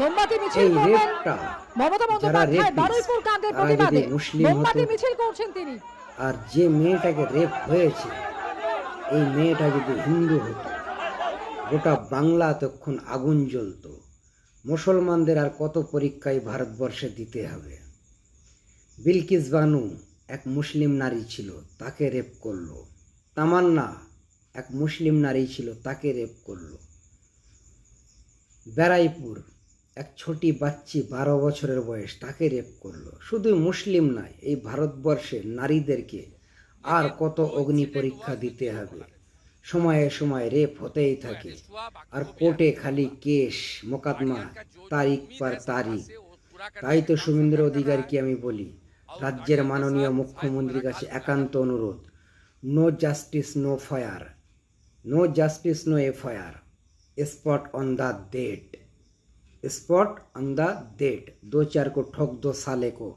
মোমবাতি মিছিল এই করবেন রেপটা মমতা যারা বন্দ্যোপাধ্যায় রেপিস্ট বারুইপুর কাণ্ডের তারা যদি প্রতিবাদে মুসলিম হতো, মোমবাতি মিছিল করছেন তিনি। আর যে মেয়েটাকে রেপ হয়েছে এই মেয়েটা যদি হিন্দু হতো, গোটা বাংলা তখন আগুন জ্বলতো। মুসলমানদের আর কত পরীক্ষায় ভারতবর্ষে দিতে হবে। বিলকিস বানু এক মুসলিম নারী ছিল, তাকে রেপ করলো। তামান্না এক মুসলিম নারী ছিল, তাকে রেপ করলো। বেড়াইপুর এক ছোটি বাচ্চি 12 বছরের বয়স, তাকে রেপ করলো। শুধু মুসলিম নয়, এই ভারতবর্ষে নারীদেরকে আর কত অগ্নি পরীক্ষা দিতে হবে। সময়ে সময়ে রেপ হতেই থাকে, আর কোর্টে খালি কেস মোকদ্দমা, তারিখ পর তারিখ। তাই তো শুভেন্দু অধিকারীকে আমি বলি, রাজ্যের মাননীয় মুখ্যমন্ত্রীর কাছে একান্ত অনুরোধ, no justice no fire, no justice no FIR, spot on the date, spot on the date, 2-4 को ठोक दो साले को।